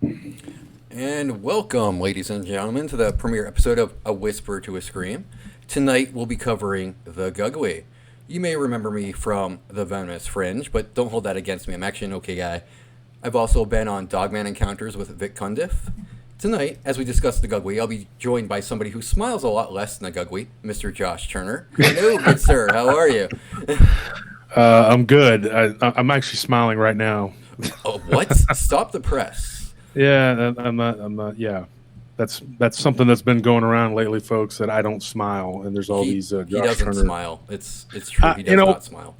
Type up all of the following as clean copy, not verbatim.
And welcome, ladies and gentlemen, to the premiere episode of A Whisper to a Scream. Tonight we'll be covering The Gugwe. You may remember me from The Venomous Fringe, but don't hold that against me. I'm actually an okay guy. I've also been on DogMan Encounters with Vic Cundiff. Tonight, as we discuss The Gugwe, I'll be joined by somebody who smiles a lot less than The Gugwe, Mr. Josh Turner. Hello, good sir. How are you? I'm good. I'm actually smiling right now. Oh, what? Stop the press. Yeah, I'm not. Yeah, that's something that's been going around lately, folks. That I don't smile, and there's all these. Josh He doesn't Turner. smile. It's true. He does not smile.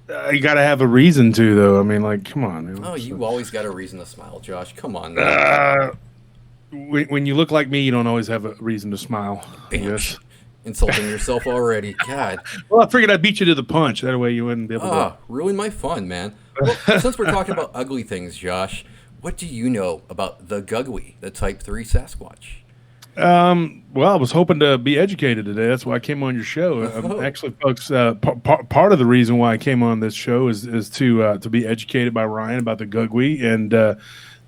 You got to have a reason to, though. I mean, like, come on. Oh, you always got a reason to smile, Josh. Come on. When you look like me, you don't always have a reason to smile. Yes. Insulting yourself already. God. Well, I figured I'd beat you to the punch. That way you wouldn't be able to. Ruin my fun, man. Well, since we're talking about ugly things, Josh, what do you know about the Gugwe, the Type 3 Sasquatch? Well, I was hoping to be educated today. That's why I came on your show. Actually, folks, part of the reason why I came on this show is to be educated by Ryan about the Gugwe and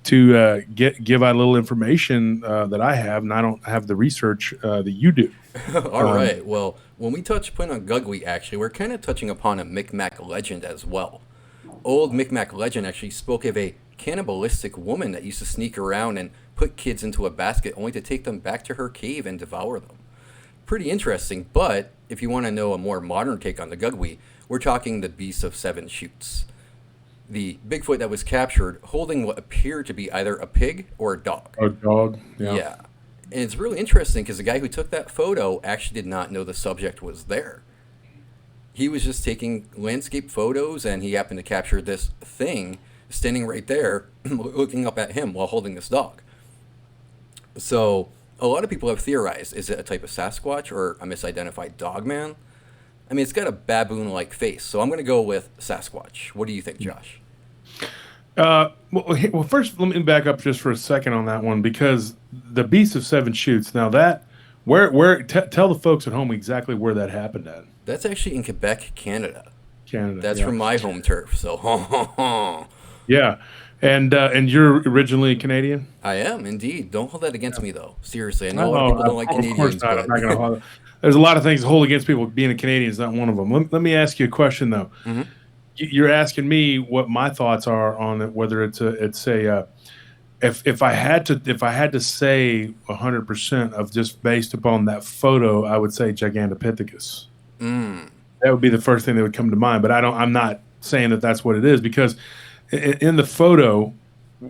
to give out a little information that I have, and I don't have the research that you do. All right. Well, when we touch point on Gugwe, actually, we're kind of touching upon a Micmac legend as well. Old Micmac legend actually spoke of a cannibalistic woman that used to sneak around and put kids into a basket only to take them back to her cave and devour them. Pretty interesting, but if you want to know a more modern take on the Gugwe, we're talking the Beast of Seven Shoots. The Bigfoot that was captured holding what appeared to be either a pig or a dog. A dog, Yeah. And it's really interesting because the guy who took that photo actually did not know the subject was there. He was just taking landscape photos and he happened to capture this thing standing right there looking up at him while holding this dog. So a lot of people have theorized, is it a type of Sasquatch or a misidentified DogMan? I mean, it's got a baboon-like face, so I'm going to go with Sasquatch. What do you think, Josh? Well, first, let me back up just for a second on that one, because the Beast of Seven Shoots, now that, tell the folks at home exactly where that happened at. That's actually in Quebec, Canada. That's yeah. from my home turf, so Yeah. And you're originally Canadian? I am, indeed. Don't hold that against me, though. Seriously, I know a lot of people don't like Canadians. Of course not. I'm not going to hold it. There's a lot of things to hold against people. Being a Canadian is not one of them. Let me ask you a question, though. Mm-hmm. You're asking me what my thoughts are on it, whether it's if I had to say 100% of just based upon that photo, I would say Gigantopithecus. That would be the first thing that would come to mind. But I'm not saying that that's what it is, because in the photo,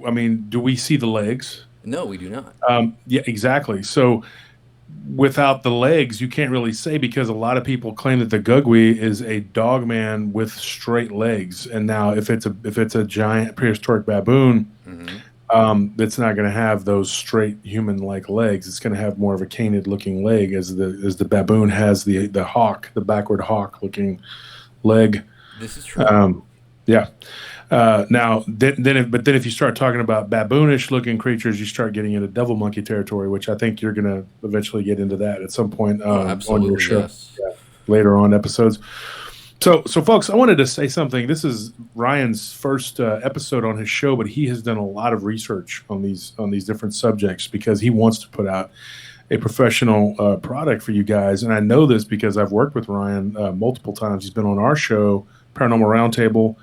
I mean, do we see the legs? No, we do not. Yeah, exactly. So without the legs, you can't really say, because a lot of people claim that the Gugwe is a dogman with straight legs. And now if it's a giant prehistoric baboon, it's not going to have those straight human-like legs. It's going to have more of a canid-looking leg, as the baboon has the backward hawk-looking leg. This is true. Yeah. But then if you start talking about baboonish-looking creatures, you start getting into devil monkey territory, which I think you're going to eventually get into that at some point on your show. Yes. Yeah, later on episodes. So, folks, I wanted to say something. This is Ryan's first episode on his show, but he has done a lot of research on these different subjects, because he wants to put out a professional product for you guys. And I know this because I've worked with Ryan multiple times. He's been on our show, Paranormal Round Table.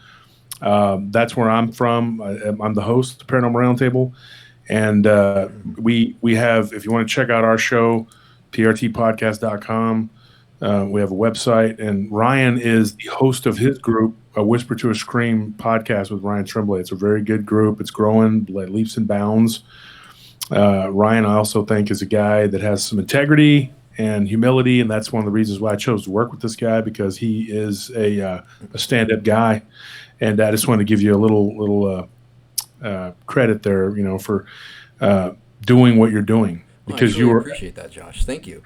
That's where I'm from. I'm the host of the Paranormal Round Table. And we have, if you want to check out our show, prtpodcast.com. We have a website, and Ryan is the host of his group, A Whisper to a Scream podcast with Ryan Tremblay. It's a very good group. It's growing like leaps and bounds. Ryan, I also think, is a guy that has some integrity and humility, and that's one of the reasons why I chose to work with this guy, because he is a stand-up guy. And I just wanted to give you a little credit there, for doing what you're doing, because I appreciate that, Josh. Thank you.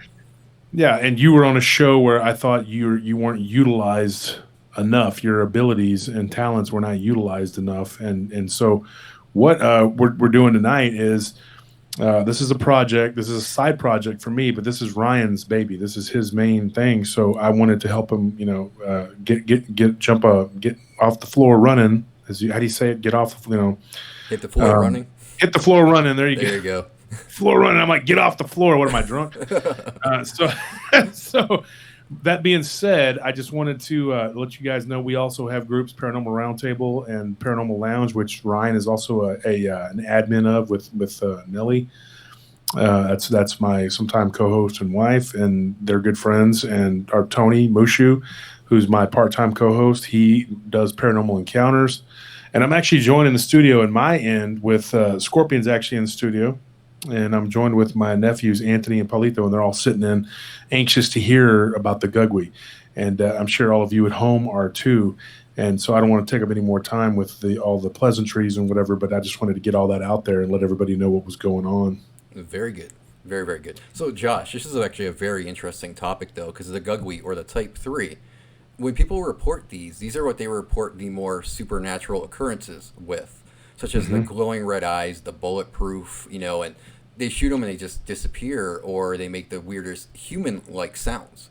Yeah, and you were on a show where I thought you weren't utilized enough. Your abilities and talents were not utilized enough, and so what we're doing tonight is this is a project. This is a side project for me, but this is Ryan's baby. This is his main thing. So I wanted to help him, get off the floor running. How do you say it? Get off, Hit the floor running. hit the floor running. There you There go. you go. Floor running. I'm like, get off the floor. What am I, drunk? So, so that being said, I just wanted to let you guys know we also have groups, Paranormal Round Table and Paranormal Lounge, which Ryan is also an admin of with Nelly. That's my sometime co-host and wife, and they're good friends. And our Tony Mushu, who's my part-time co-host, he does paranormal encounters. And I'm actually joined in the studio in my end with Scorpion's actually in the studio. And I'm joined with my nephews, Anthony and Paulito, and they're all sitting in, anxious to hear about the Gugwe. And I'm sure all of you at home are too. And so I don't want to take up any more time with all the pleasantries and whatever, but I just wanted to get all that out there and let everybody know what was going on. Very good. Very, very good. So, Josh, this is actually a very interesting topic, though, because the Gugwe, or the Type 3, when people report these are what they report the more supernatural occurrences with, such as the glowing red eyes, the bulletproof, and they shoot them and they just disappear, or they make the weirdest human-like sounds.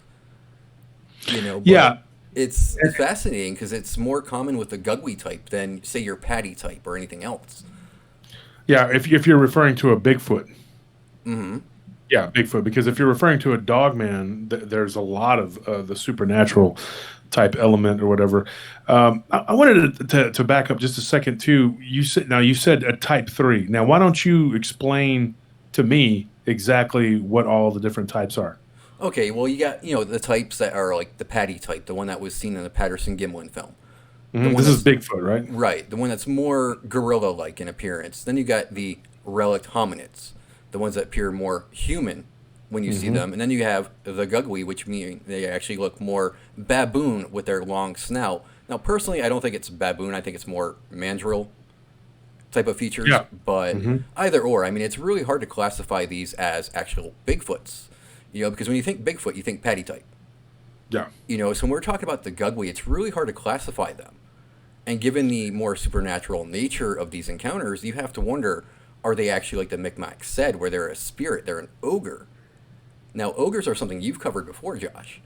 Yeah. It's fascinating because it's more common with the Gugwe type than, say, your Patty type or anything else. Yeah, if you're referring to a Bigfoot. Mm-hmm. Yeah, Bigfoot. Because if you're referring to a DogMan, there's a lot of the supernatural type element or whatever. I wanted to back up just a second too. You said a Type 3. Now, why don't you explain to me exactly what all the different types are? Okay, well, you got the types that are like the Patty type, the one that was seen in the Patterson-Gimlin film. This is Bigfoot, right? Right, the one that's more gorilla-like in appearance. Then you got the relict hominids, the ones that appear more human when you see them. And then you have the Gugwe, which mean they actually look more baboon with their long snout. Now, personally, I don't think it's baboon. I think it's more mandrill type of features. Yeah. But either or. I mean, it's really hard to classify these as actual Bigfoots. Because when you think Bigfoot, you think Patty type. Yeah. So when we're talking about the Gugwe, it's really hard to classify them. And given the more supernatural nature of these encounters, you have to wonder, are they actually like the Micmacs said, where they're a spirit, they're an ogre? Now, ogres are something you've covered before, Josh.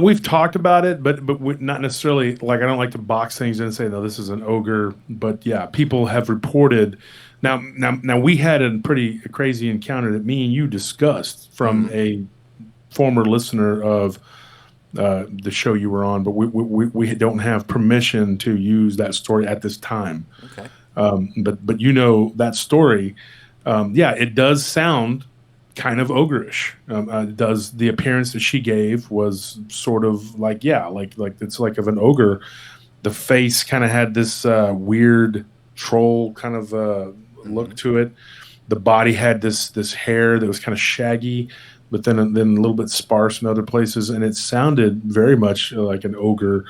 We've talked about it, but not necessarily. Like, I don't like to box things in and say, no, this is an ogre. But yeah, people have reported. Now, we had a pretty crazy encounter that me and you discussed from a former listener of the show you were on, but we don't have permission to use that story at this time. Okay. But that story, it does sound kind of ogreish. Does the appearance that she gave was sort of like it's like of an ogre. The face kind of had this weird troll kind of look to it. The body had this hair that was kind of shaggy, but then a little bit sparse in other places, and it sounded very much like an ogre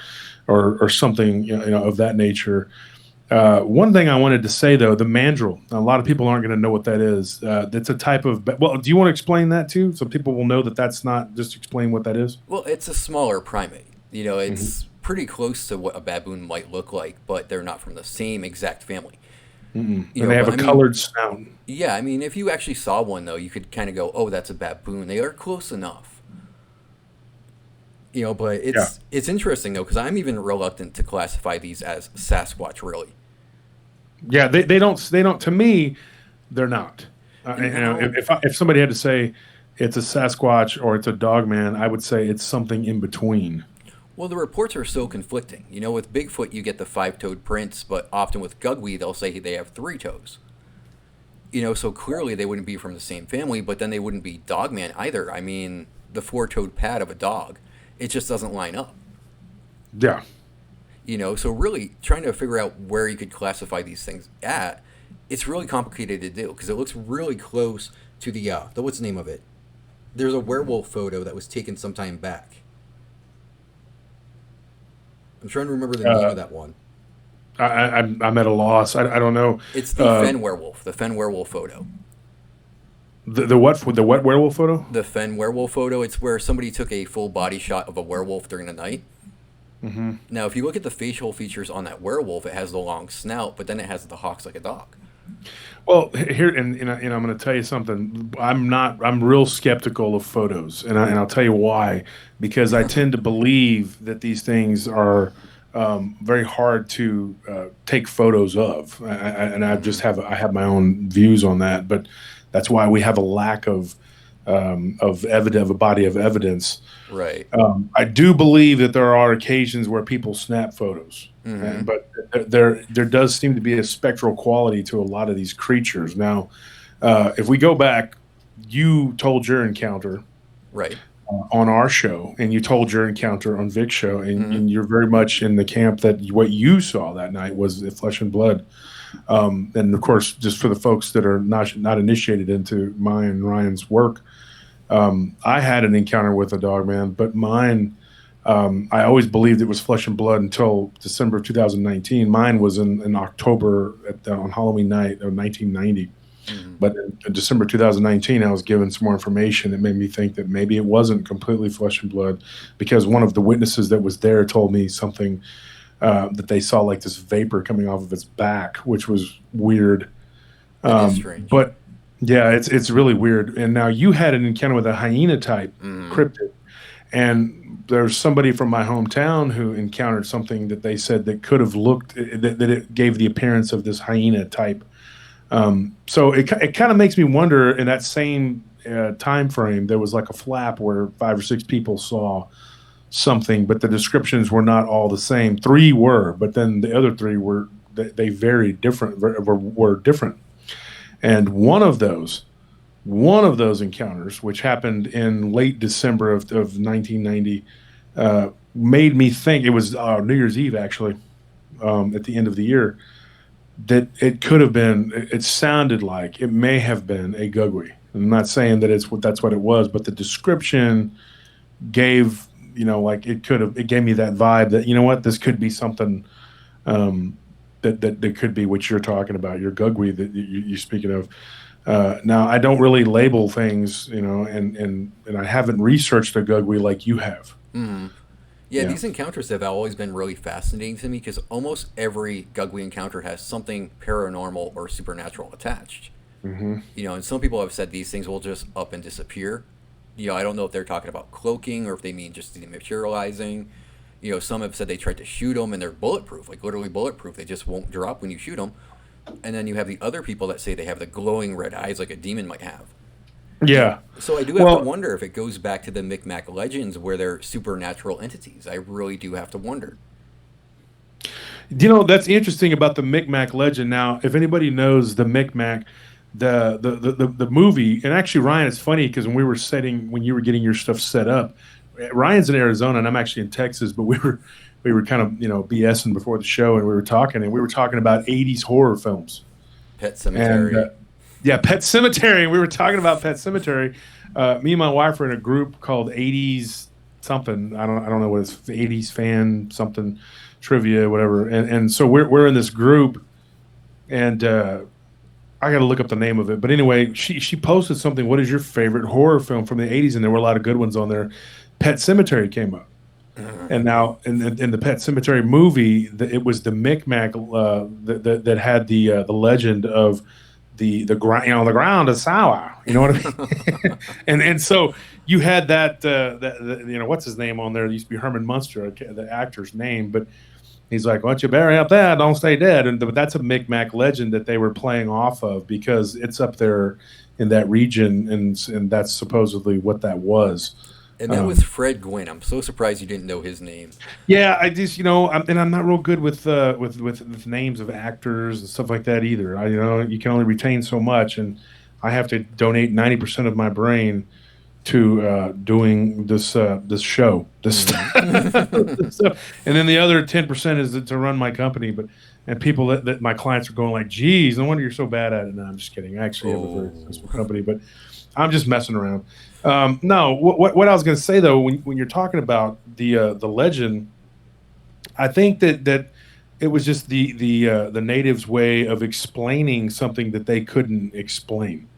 or something of that nature. One thing I wanted to say, though, the mandrel, a lot of people aren't going to know what that is. It's a type of, well, do you want to explain that too? So people will know that that's not, just explain what that is. Well, it's a smaller primate. It's pretty close to what a baboon might look like, but they're not from the same exact family. And they have a colored snout. Yeah, I mean, if you actually saw one, though, you could kind of go, oh, that's a baboon. They are close enough. But it's interesting, though, because I'm even reluctant to classify these as Sasquatch, really. Yeah, they don't. To me, they're not. If somebody had to say it's a Sasquatch or it's a Dogman, I would say it's something in between. Well, the reports are so conflicting. With Bigfoot, you get the 5-toed prints, but often with Gugwe, they'll say they have 3 toes. So clearly they wouldn't be from the same family, but then they wouldn't be Dogman either. I mean, the 4-toed pad of a dog, it just doesn't line up. Yeah. So really trying to figure out where you could classify these things at, it's really complicated to do because it looks really close to the what's the name of it? There's a werewolf photo that was taken some time back. I'm trying to remember the name of that one. I'm at a loss. I don't know. It's the fen werewolf. The fen werewolf photo. The what werewolf photo? The fen werewolf photo. It's where somebody took a full body shot of a werewolf during the night. Mm-hmm. Now, if you look at the facial features on that werewolf, it has the long snout, but then it has the hocks like a dog. Well, here and I'm going to tell you something. I'm real skeptical of photos, and I'll tell you why. Because I tend to believe that these things are very hard to take photos of, and I have my own views on that. But that's why we have a lack of a body of evidence. Right. I do believe that there are occasions where people snap photos, but there does seem to be a spectral quality to a lot of these creatures. Now, if we go back, you told your encounter Right. on our show, and you told your encounter on Vic's show, and you're very much in the camp that what you saw that night was the flesh and blood. And of course, just for the folks that are not initiated into mine and Ryan's work, I had an encounter with a DogMan, but mine, I always believed it was flesh and blood until December of 2019. Mine was in October on Halloween night of 1990. But in December 2019, I was given some more information that made me think that maybe it wasn't completely flesh and blood, because one of the witnesses that was there told me something that they saw like this vapor coming off of its back, which was weird. That is strange. But yeah, it's really weird. And now you had an encounter with a hyena type cryptid, and there's somebody from my hometown who encountered something that they said that could have looked that it gave the appearance of this hyena type. So it kind of makes me wonder, in that same time frame, there was like a flap where 5 or 6 people saw something, but the descriptions were not all the same. 3 were, but then the other 3 were, they varied different, were different. And one of those encounters, which happened in late December of 1990, made me think, it was New Year's Eve actually, at the end of the year, that it could have been, it sounded like it may have been a Gugwe. I'm not saying that that's what it was, but the description gave, like it gave me that vibe that, this could be something that could be what you're talking about, your Gugwe that you're speaking of. Now, I don't really label things, and I haven't researched a Gugwe like you have. Yeah, these encounters have always been really fascinating to me, because almost every Gugwe encounter has something paranormal or supernatural attached. And some people have said these things will just up and disappear. I don't know if they're talking about cloaking or if they mean just dematerializing. Some have said they tried to shoot them and they're bulletproof, like literally bulletproof. They just won't drop when you shoot them. And then you have the other people that say they have the glowing red eyes like a demon might have. Yeah. So I do have to wonder if it goes back to the Micmac legends where they're supernatural entities. I really do have to wonder. That's interesting about the Micmac legend. Now, if anybody knows the Micmac, the movie, and actually, Ryan, it's funny because when you were getting your stuff set up, Ryan's in Arizona and I'm actually in Texas, but we were kind of BSing before the show, and we were talking about 80s horror films. Pet Sematary. And, Pet Sematary. We were talking about Pet Sematary. Me and my wife were in a group called 80s something. I don't know what it's, 80s fan something trivia, whatever. And so we're in this group, and I got to look up the name of it. But anyway, she posted something. What is your favorite horror film from the 80s? And there were a lot of good ones on there. Pet Sematary came up. And now in the Pet Sematary movie, it was the Micmac that had the legend of the ground, the ground is sour. You know what I mean? and so you had that what's his name on there? It used to be Herman Munster, the actor's name, but he's like, "Once you bury up there, don't stay dead." But that's a Micmac legend that they were playing off of because it's up there in that region, and that's supposedly what that was. And that was Fred Gwynn. I'm so surprised you didn't know his name. Yeah, I just I'm not real good with names of actors and stuff like that either. You can only retain so much, and I have to donate 90% of my brain to doing this show, this stuff. And then the other 10% is to run my company. And people that my clients are going like, "Geez, no wonder you're so bad at it." No, I'm just kidding. I actually have a very successful company, but I'm just messing around. No, what I was going to say though, when you're talking about the legend, I think that it was just the natives' way of explaining something that they couldn't explain,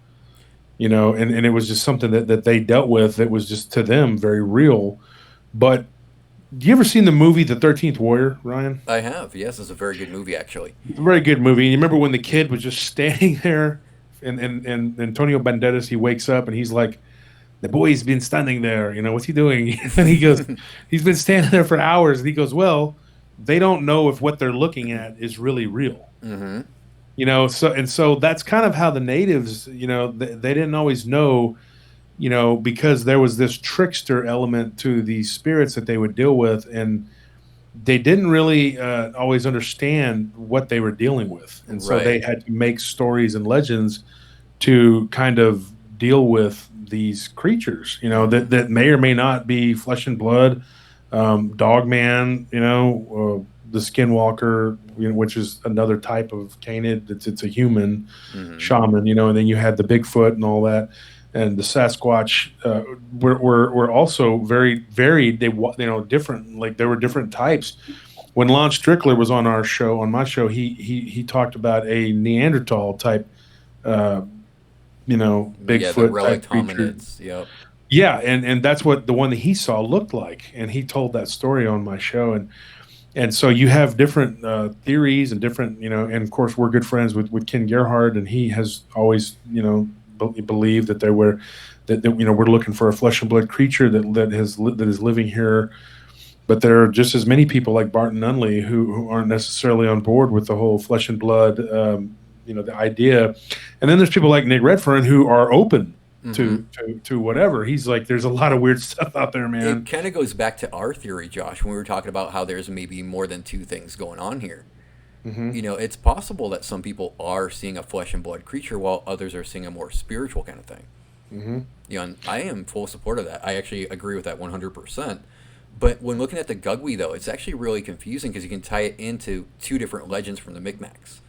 and it was just something that they dealt with that was just to them very real. But you ever seen the movie The 13th Warrior, Ryan? I have. Yes, it's a very good movie actually. It's a very good movie. And you remember when the kid was just standing there, and Antonio Banderas, he wakes up and he's like, "The boy's been standing there, what's he doing?" And he goes, "He's been standing there for hours." And he goes, "Well, they don't know if what they're looking at is really real. Mm-hmm. So that's kind of how the natives, they didn't always know, because there was this trickster element to these spirits that they would deal with, and they didn't really always understand what they were dealing with, and so they had to make stories and legends to kind of deal with these creatures, that may or may not be flesh and blood. Dogman, the Skinwalker, which is another type of canid. It's a human shaman, and then you had the Bigfoot and all that, and the Sasquatch were also very varied. They different. Like there were different types. When Lon Strickler was on my show, he talked about a Neanderthal type, Bigfoot the relic type creature. hominids. Yep. Yeah, and that's what the one that he saw looked like, and he told that story on my show, and so you have different theories and different, and of course we're good friends with Ken Gerhard, and he has always, believed that we're looking for a flesh and blood creature that is living here, but there are just as many people like Barton Nunley who aren't necessarily on board with the whole flesh and blood, the idea, and then there's people like Nick Redfern who are open to whatever. He's like, there's a lot of weird stuff out there, man. It kind of goes back to our theory, Josh, when we were talking about how there's maybe more than two things going on here. It's possible that some people are seeing a flesh and blood creature while others are seeing a more spiritual kind of thing. And I am full support of that. I actually agree with that 100%. But when looking at the Gugwe, though, it's actually really confusing because you can tie it into two different legends from the Micmacs.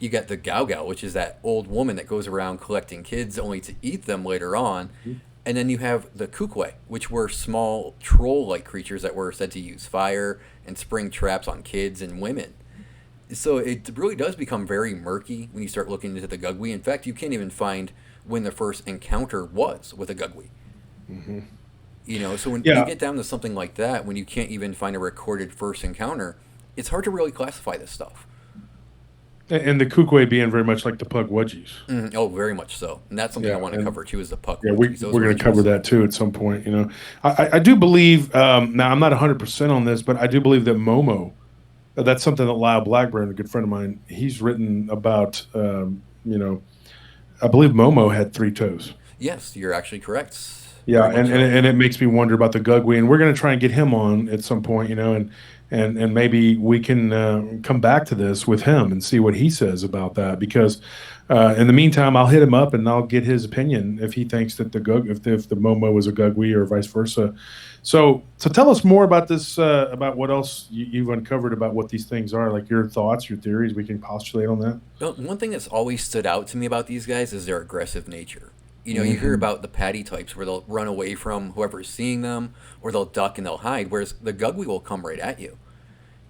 You got the Gugwe, which is that old woman that goes around collecting kids only to eat them later on. And then you have the Gugwe, which were small troll-like creatures that were said to use fire and spring traps on kids and women. So it really does become very murky when you start looking into the Gugwe. In fact, you can't even find when the first encounter was with a Gugwe. So when you get down to something like that, when you can't even find a recorded first encounter, it's hard to really classify this stuff. And the Gugwe being very much like the Pukwudgies. Oh, very much so. And that's something I want to cover too, is the Pukwudgies. Yeah, we're going to cover that too at some point. I do believe, now I'm not 100% on this, but I do believe that Momo, that's something that Lyle Blackburn, a good friend of mine, he's written about, I believe Momo had 3 toes. Yes, you're actually correct. Yeah, and it makes me wonder about the Gugwe, and we're going to try and get him on at some point, and maybe we can come back to this with him and see what he says about that. Because in the meantime, I'll hit him up and I'll get his opinion if he thinks that if the Momo was a Gugwe or vice versa. So tell us more about this, about what else you've uncovered about what these things are, like your thoughts, your theories. We can postulate on that. Well, one thing that's always stood out to me about these guys is their aggressive nature. You hear about the patty types where they'll run away from whoever's seeing them, or they'll duck and they'll hide, whereas the Gugwe will come right at you.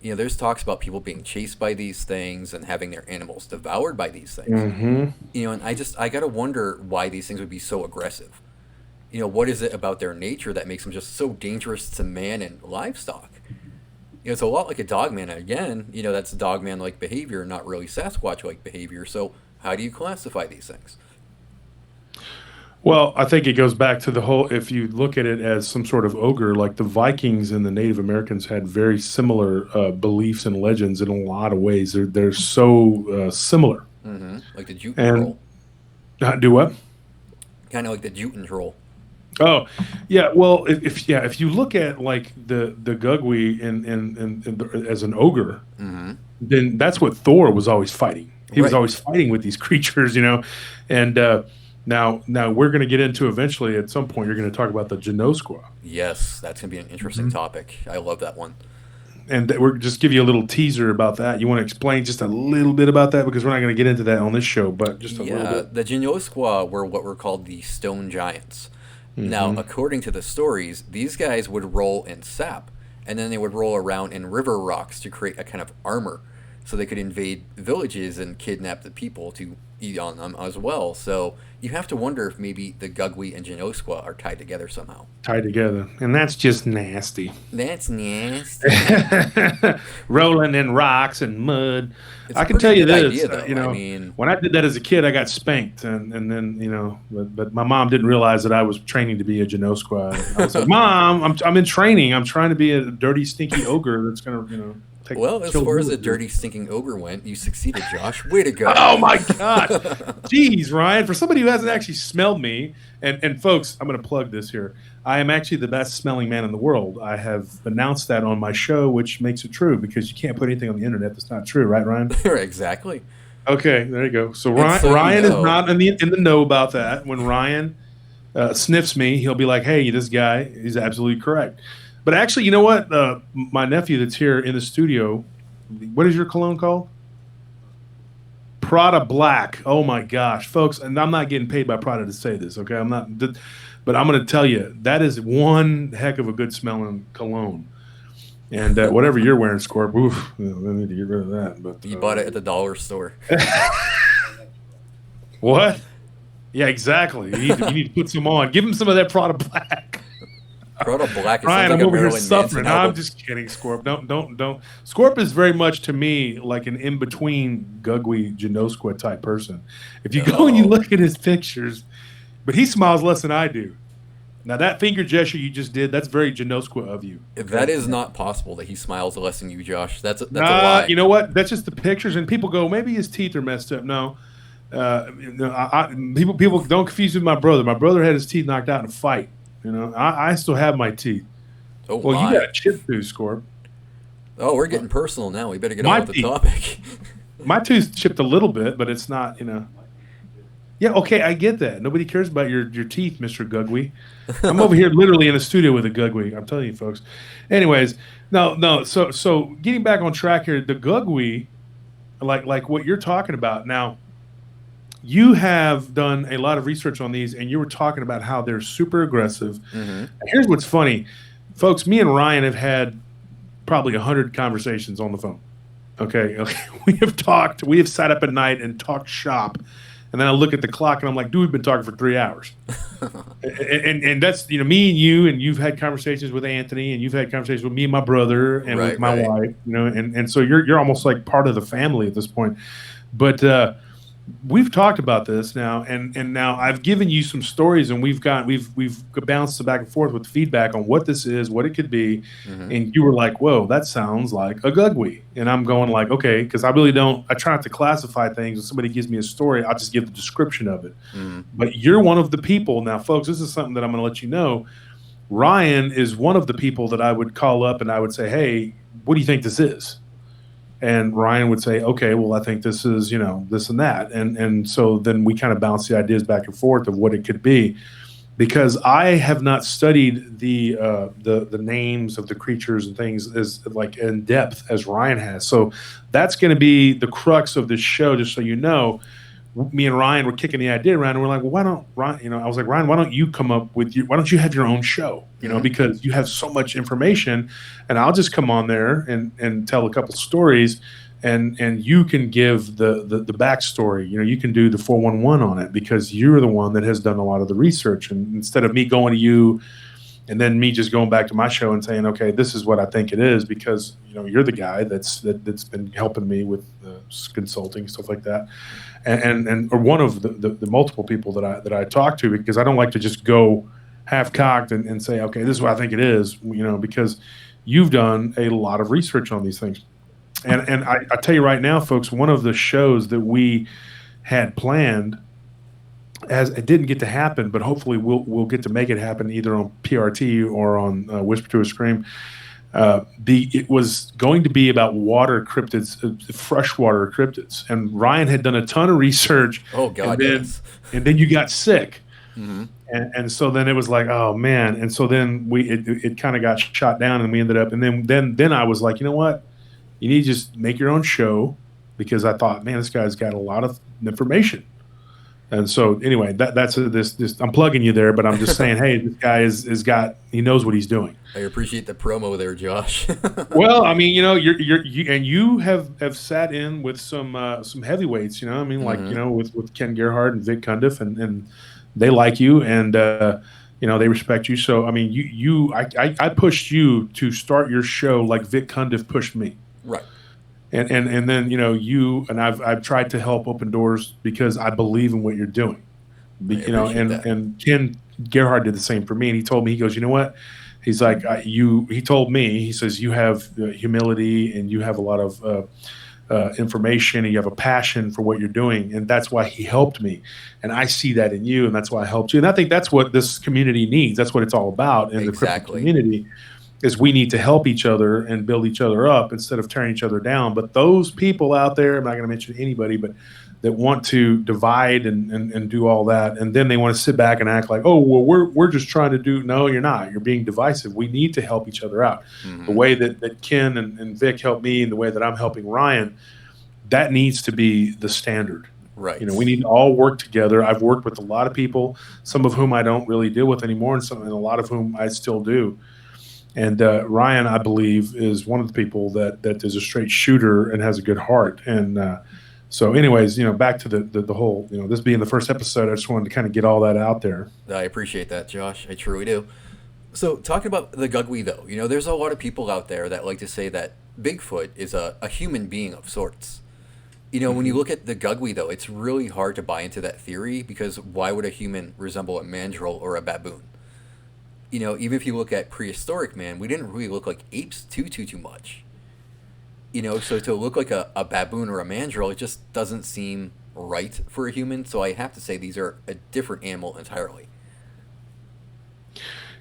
There's talks about people being chased by these things and having their animals devoured by these things. And I gotta wonder why these things would be so aggressive. What is it about their nature that makes them just so dangerous to man and livestock? It's a lot like a dogman. Again, that's dogman-like behavior, not really Sasquatch-like behavior. So how do you classify these things? Well, I think it goes back to the whole, if you look at it as some sort of ogre, like the Vikings and the Native Americans had very similar beliefs and legends in a lot of ways. They're so similar. Like the Juten troll. Do what? Kind of like the Juten troll. Oh, yeah. Well, if you look at like the Gugwe in as an ogre, then that's what Thor was always fighting. He was always fighting with these creatures, and Now we're going to get into eventually at some point. You're going to talk about the Genosqua. Yes, that's going to be an interesting topic. I love that one. And we're just give you a little teaser about that. You want to explain just a little bit about that, because we're not going to get into that on this show, but just a little bit. The Genosqua were what were called the stone giants. Now, according to the stories, these guys would roll in sap, and then they would roll around in river rocks to create a kind of armor, so they could invade villages and kidnap the people to eat on them as well. So you have to wonder if maybe the Gugwe and Genosqua are tied together somehow. Tied together. And that's just nasty. That's nasty. Rolling in rocks and mud. It's I can tell you this, idea, though. When I did that as a kid, I got spanked. And then, but my mom didn't realize that I was training to be a Genosqua. I was like, Mom, I'm in training. I'm trying to be a dirty, stinky ogre that's going to, Well, as far as the dirty, stinking ogre went, you succeeded, Josh. Way to go. Oh, my God. Jeez, Ryan. For somebody who hasn't actually smelled me, and folks, I'm going to plug this here. I am actually the best smelling man in the world. I have announced that on my show, which makes it true because you can't put anything on the internet that's not true, right, Ryan? Exactly. Okay, there you go. So Ryan is not in the know about that. When Ryan sniffs me, he'll be like, hey, this guy is absolutely correct. But actually, you know what? My nephew that's here in the studio, what is your cologne called? Prada Black. Oh, my gosh. Folks, and I'm not getting paid by Prada to say this, okay? I'm not, but I'm going to tell you, that is one heck of a good smelling cologne. And whatever you're wearing, Scorp, oof, I need to get rid of that. But you bought it at the dollar store. What? Yeah, exactly. You need to put some on. Give him some of that Prada Black. Prada Black is Ryan, like I'm a over here Marilyn suffering. Manson I'm just kidding, Scorp. Don't. Scorp is very much to me like an in-between Gugwe Genosqua type person. If you go and you look at his pictures, but he smiles less than I do. Now that finger gesture you just did, that's very Genosqua of you. That is not possible that he smiles less than you, Josh. That's a lie. You know what? That's just the pictures, and people go, maybe his teeth are messed up. No. People don't confuse with my brother. My brother had his teeth knocked out in a fight. You know, I still have my teeth. Oh, well, you got a chip tooth, Scorp. Oh, we're getting personal now. We better get on with the topic. My tooth chipped a little bit, but it's not, you know. Yeah, okay, I get that. Nobody cares about your teeth, Mr. Gugwe. I'm over here literally in a studio with a Gugwe. I'm telling you, folks. Anyways, no. So getting back on track here, the Gugwe, like what you're talking about now. You have done a lot of research on these, and you were talking about how they're super aggressive. Mm-hmm. Here's what's funny. Folks, me and Ryan have had probably 100 conversations on the phone. Okay. We have sat up at night and talked shop. And then I look at the clock, and I'm like, dude, we've been talking for 3 hours. and that's, you know, me and you, and you've had conversations with Anthony, and you've had conversations with me and my brother and with my wife, you know, and so you're almost like part of the family at this point. But we've talked about this now, and now I've given you some stories, and we've bounced back and forth with feedback on what this is, what it could be, and you were like, "Whoa, that sounds like a Gugwe," and I'm going like, "Okay," because I really don't. I try not to classify things. When somebody gives me a story, I'll just give the description of it. But you're one of the people now, folks. This is something that I'm going to let you know. Ryan is one of the people that I would call up and I would say, "Hey, what do you think this is?" And Ryan would say, okay, well, I think this is, you know, this and that. And so then we kind of bounce the ideas back and forth of what it could be. Because I have not studied the names of the creatures and things as like in depth as Ryan has. So that's going to be the crux of this show, just so you know. Me and Ryan were kicking the idea around, and we're like, well, why don't Ryan, you know, I was like, Ryan, why don't you come up with why don't you have your own show, you know, because you have so much information, and I'll just come on there and tell a couple stories, and you can give the backstory, you know, you can do the 411 on it because you're the one that has done a lot of the research, and instead of me going to you and then me just going back to my show and saying, okay, this is what I think it is, because, you know, you're the guy that's been helping me with consulting, stuff like that. And or one of the multiple people that I talk to, because I don't like to just go half-cocked and say, okay, this is what I think it is, you know, because you've done a lot of research on these things. And I tell you right now, folks, one of the shows that we had planned, as it didn't get to happen, but hopefully we'll get to make it happen either on PRT or on Whisper to a Scream. It was going to be about water cryptids, freshwater cryptids, and Ryan had done a ton of research. Oh God! And then you got sick, and so then it was like, oh man, and so then it kind of got shot down, and we ended up, and then I was like, you know what, you need to just make your own show, because I thought, man, this guy's got a lot of information. And so anyway, that's this. I'm plugging you there, but I'm just saying, hey, this guy he knows what he's doing. I appreciate the promo there, Josh. Well, I mean, you know, you have sat in with some heavyweights, you know. I mean, like you know, with Ken Gerhard and Vic Cundiff, and they like you, and you know, they respect you. So I mean, I pushed you to start your show like Vic Cundiff pushed me. Right. And then, you know, you and I've tried to help open doors because I believe in what you're doing. You know, and Ken Gerhard did the same for me, and he told me, he goes, you know what, He's like, he told me, he says, you have humility and you have a lot of information and you have a passion for what you're doing. And that's why he helped me. And I see that in you. And that's why I helped you. And I think that's what this community needs. That's what it's all about in the cryptid community, is we need to help each other and build each other up instead of tearing each other down. But those people out there, I'm not going to mention anybody, but that want to divide and do all that, and then they want to sit back and act like, oh, well, we're just trying to do. No, you're not. You're being divisive. We need to help each other out. The way that Ken and Vic helped me, and the way that I'm helping Ryan, that needs to be the standard. Right. We need to all work together. I've worked with a lot of people, some of whom I don't really deal with anymore, and a lot of whom I still do. And Ryan, I believe, is one of the people that is a straight shooter and has a good heart. And so anyways, back to the whole, this being the first episode, I just wanted to kind of get all that out there. I appreciate that, Josh. I truly do. So talking about the Gugwe, though, there's a lot of people out there that like to say that Bigfoot is a human being of sorts. When you look at the Gugwe, though, it's really hard to buy into that theory, because why would a human resemble a mandrel or a baboon? Even if you look at prehistoric man, we didn't really look like apes too much. So to look like a baboon or a mandrel, it just doesn't seem right for a human. So I have to say these are a different animal entirely.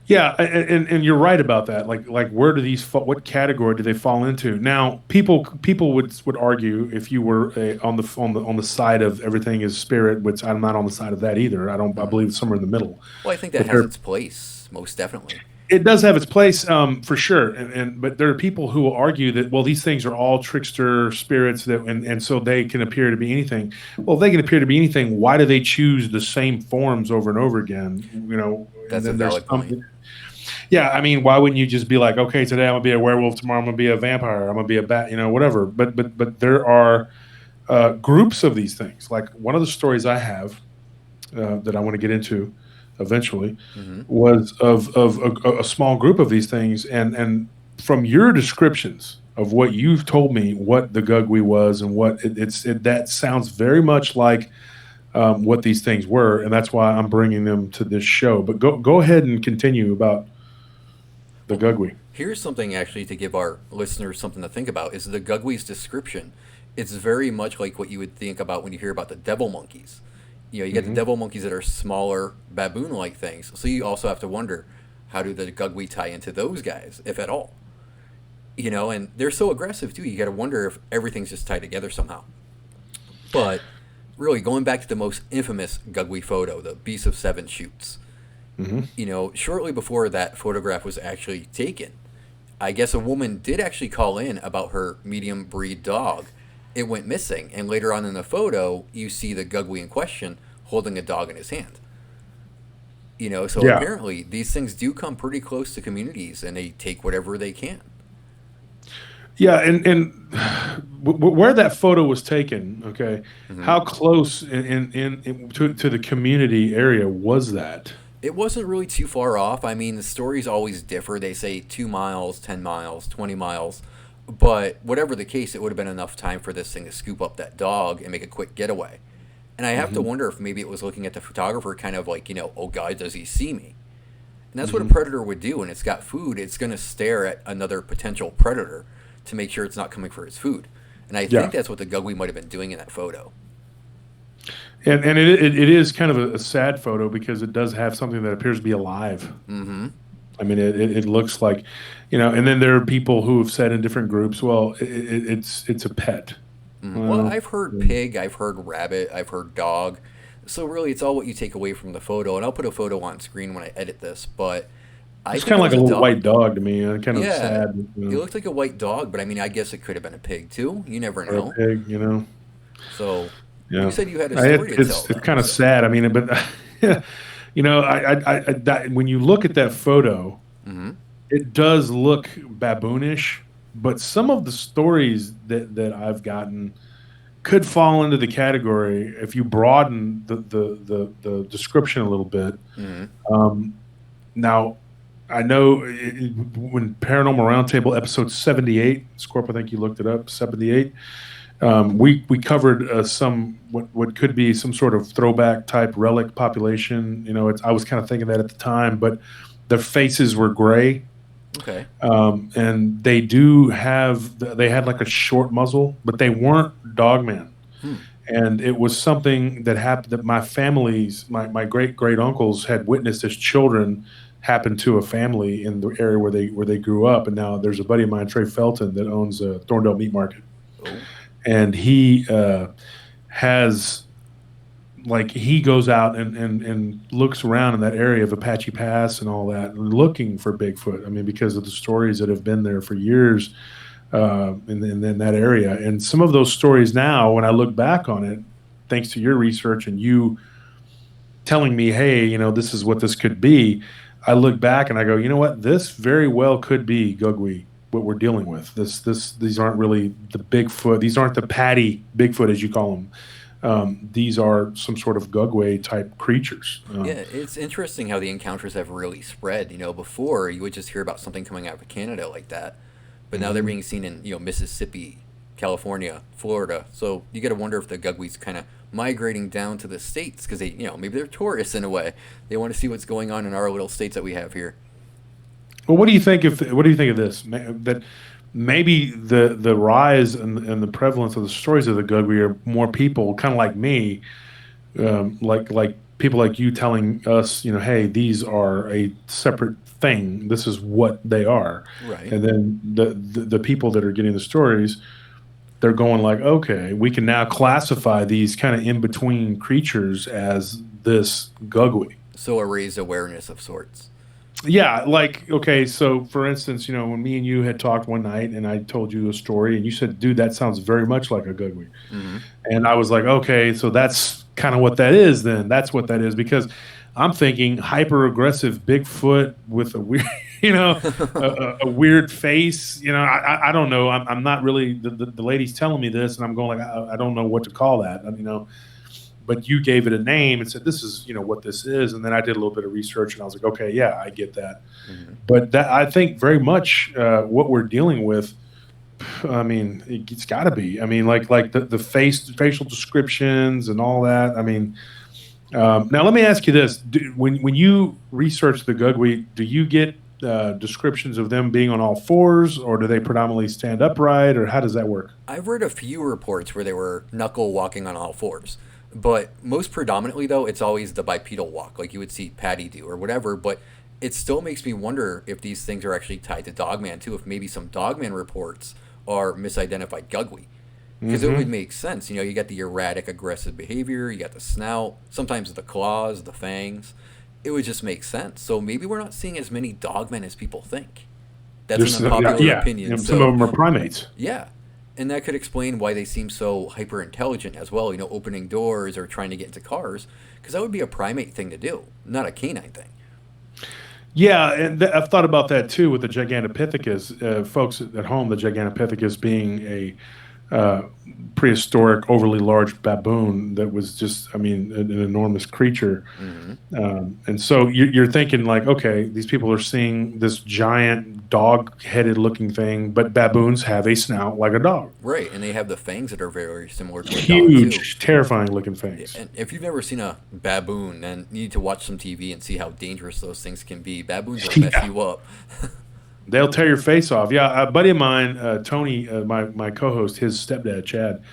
Yeah, and you're right about that. Like where do these what category do they fall into? Now, people would argue, if you were on the side of everything is spirit, which I'm not on the side of that either. I believe it's somewhere in the middle. Well, I think that has its place, most definitely. It does have its place, for sure. But there are people who will argue that, well, these things are all trickster spirits and so they can appear to be anything. Well, if they can appear to be anything, why do they choose the same forms over and over again? That's a valid point. Yeah, I mean, why wouldn't you just be like, okay, today I'm gonna be a werewolf, tomorrow I'm gonna be a vampire, I'm gonna be a bat, whatever. But there are groups of these things. Like one of the stories I have that I want to get into eventually was of a small group of these things, and from your descriptions of what you've told me what the Gugwe was and what that sounds very much like what these things were, and that's why I'm bringing them to this show. But go ahead and continue about the Gugwe. Here's something actually to give our listeners something to think about, is the Gugwe's description. It's very much like what you would think about when you hear about the devil monkeys. You get the devil monkeys that are smaller, baboon-like things. So you also have to wonder, how do the Gugwe tie into those guys, if at all? And they're so aggressive, too. You got to wonder if everything's just tied together somehow. But really, going back to the most infamous Gugwe photo, the Beast of Seven Shoots, shortly before that photograph was actually taken, I guess a woman did actually call in about her medium breed dog. It went missing, and later on in the photo, you see the Gugwe in question holding a dog in his hand. Apparently these things do come pretty close to communities, and they take whatever they can. Yeah, and where that photo was taken, okay, how close to the community area was that? It wasn't really too far off. I mean, the stories always differ. They say 2 miles, 10 miles, 20 miles. But whatever the case, it would have been enough time for this thing to scoop up that dog and make a quick getaway. And I have to wonder if maybe it was looking at the photographer kind of like, oh God, does he see me? And that's what a predator would do. When it's got food, it's going to stare at another potential predator to make sure it's not coming for its food. And I think that's what the Gugwe might have been doing in that photo. And it is kind of a sad photo, because it does have something that appears to be alive. I mean, it looks like, and then there are people who have said in different groups, well, it's a pet. Well, I've heard pig, I've heard rabbit, I've heard dog. So really, it's all what you take away from the photo. And I'll put a photo on screen when I edit this, but it's kind of like a little white dog to me. Kind of sad. It looked like a white dog, but I mean, I guess it could have been a pig too. You never know. Or a pig, So yeah. You said you had a story to tell. It's kind of sad. I mean, but when you look at that photo, it does look baboonish. But some of the stories that I've gotten could fall into the category if you broaden the description a little bit. Now, I know when Paranormal Round Table episode 78, Scorp, I think you looked it up, 78. We covered some what could be some sort of throwback type relic population. I was kind of thinking that at the time, but their faces were gray. Okay. And they had like a short muzzle, but they weren't DogMan. Hmm. And it was something that happened that my great great uncles had witnessed as children happen to a family in the area where they grew up. And now there's a buddy of mine, Trey Felton, that owns a Thorndale Meat Market, Oh. and he has like he goes out and looks around in that area of Apache Pass and all that, looking for Bigfoot. I mean, because of the stories that have been there for years in that area. And some of those stories now, when I look back on it, thanks to your research and you telling me, hey, this is what this could be, I look back and I go, you know what, this very well could be Gugwe. What we're dealing with. These aren't really the Bigfoot. These aren't the patty Bigfoot, as you call them. These are some sort of Gugwe type creatures. Yeah, it's interesting how the encounters have really spread. Before you would just hear about something coming out of Canada like that, but now they're being seen in Mississippi, California, Florida. So you got to wonder if the Gugwe's kind of migrating down to the states because they, maybe they're tourists in a way. They want to see what's going on in our little states that we have here. Well, what do you think of this? That maybe the rise and the prevalence of the stories of the Gugwe are more people, kind of like me, like people like you telling us, hey, these are a separate thing. This is what they are. Right. And then the people that are getting the stories, they're going like, okay, we can now classify these kind of in between creatures as this Gugwe. So a raised awareness of sorts. Yeah, like, okay, so for instance, when me and you had talked one night and I told you a story and you said, dude, that sounds very much like a Gugwe. Mm-hmm. And I was like, okay, so that's kind of what that is then. That's what that is, because I'm thinking hyper aggressive Bigfoot with a weird, a weird face. I don't know. I'm not really, the lady's telling me this and I'm going like, I don't know what to call that, But you gave it a name and said, this is, what this is. And then I did a little bit of research and I was like, okay, yeah, I get that. Mm-hmm. But that, I think very much what we're dealing with, I mean, it's got to be. I mean, like the facial descriptions and all that. I mean, now let me ask you this. When you research the Gugwe, do you get descriptions of them being on all fours, or do they predominantly stand upright, or how does that work? I've read a few reports where they were knuckle walking on all fours. But most predominantly, though, it's always the bipedal walk, like you would see Patty do or whatever. But it still makes me wonder if these things are actually tied to DogMan, too, if maybe some DogMan reports are misidentified Gugwe. Because it would make sense. You got the erratic, aggressive behavior, you got the snout, sometimes the claws, the fangs. It would just make sense. So maybe we're not seeing as many DogMan as people think. That's an unpopular opinion. Some of them are primates. Yeah. And that could explain why they seem so hyper intelligent as well, opening doors or trying to get into cars, because that would be a primate thing to do, not a canine thing. Yeah, and I've thought about that too with the Gigantopithecus. Folks at home, the Gigantopithecus being a prehistoric, overly large baboon that was just, an enormous creature. Mm-hmm. And so you're thinking like, okay, these people are seeing this giant dog-headed looking thing, but baboons have a snout like a dog. Right, and they have the fangs that are very similar to a huge, dog, too. Terrifying looking fangs. And if you've never seen a baboon, then you need to watch some TV and see how dangerous those things can be. Baboons will mess you up. They'll tear your face off. Yeah, a buddy of mine, Tony, my co-host, his stepdad, Chad,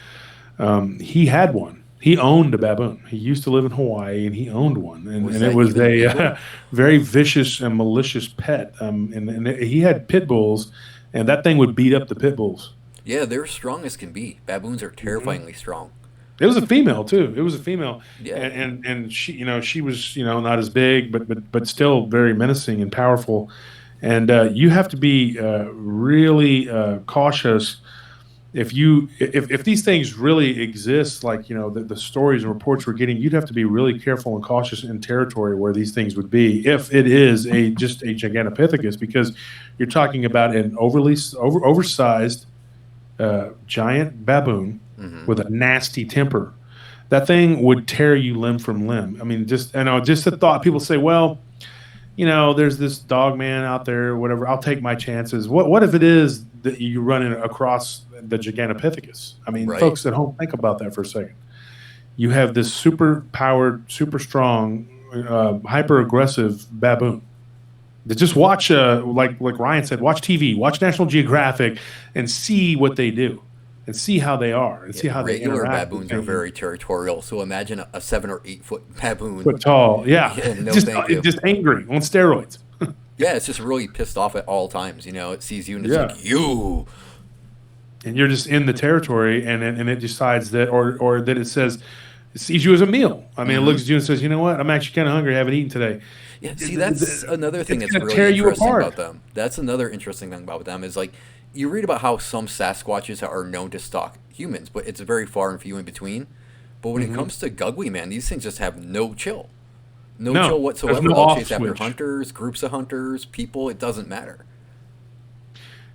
he had one. He owned a baboon. He used to live in Hawaii, and he owned one. And it was a very vicious and malicious pet. And he had pit bulls, and that thing would beat up the pit bulls. Yeah, they're strong as can be. Baboons are terrifyingly strong. It was a female too. It was a female, yeah. And she, she was, not as big, but still very menacing and powerful. And you have to be really cautious if these things really exist, like the stories and reports we're getting. You'd have to be really careful and cautious in territory where these things would be, if it is just a Gigantopithecus, because you're talking about an oversized giant baboon with a nasty temper. That thing would tear you limb from limb. I mean, just the thought. People say, well, there's this DogMan out there, whatever. I'll take my chances. What if it is that you run across the Gigantopithecus? I mean, right. Folks at home, think about that for a second. You have this super powered, super strong, hyper aggressive baboon. Just watch, like Ryan said, watch TV, watch National Geographic, and see what they do, and see how they are, and see how they Regular interact with baboons are things. very territorial. So imagine a 7 or 8 foot baboon. Foot tall, yeah, Yeah, no, thank you. just angry on steroids. Yeah, it's just really pissed off at all times. You know, it sees you and it's Yeah. like, you. And you're just in the territory, and it decides that, or that it says, it sees you as a meal. I mean, it looks at you and says, you know what, I'm actually kind of hungry. I haven't eaten today. Yeah, see, that's another thing It's that's gonna tear really you interesting apart. about them. That's another interesting thing about them is like, you read about how some Sasquatches are known to stalk humans, but it's very far and few in between. But when it comes to Gugwe, man, these things just have no chill. No No, chill there's whatsoever. no They'll off chase after switch. hunters, groups of hunters, people. It doesn't matter.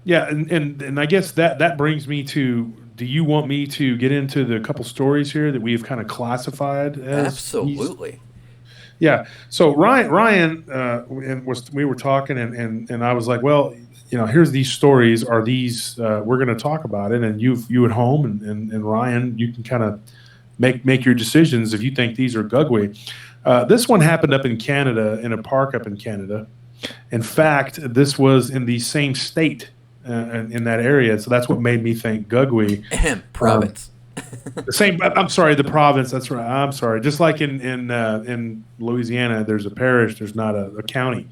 Yeah, and I guess that brings me to, do you want me to get into the couple stories here that we've kind of classified as Absolutely. Yeah. So Ryan, we were talking, and I was like, well, here's these stories. Are these we're going to talk about it, and you at home, and Ryan, you can kind of make your decisions if you think these are Gugwe. This one happened up in Canada, in a park up in Canada. In fact, this was in the same state in that area, so that's what made me think Gugwe. Province. The same. I'm sorry, the province. That's right. I'm sorry. Just like in Louisiana, there's a parish. There's not a county.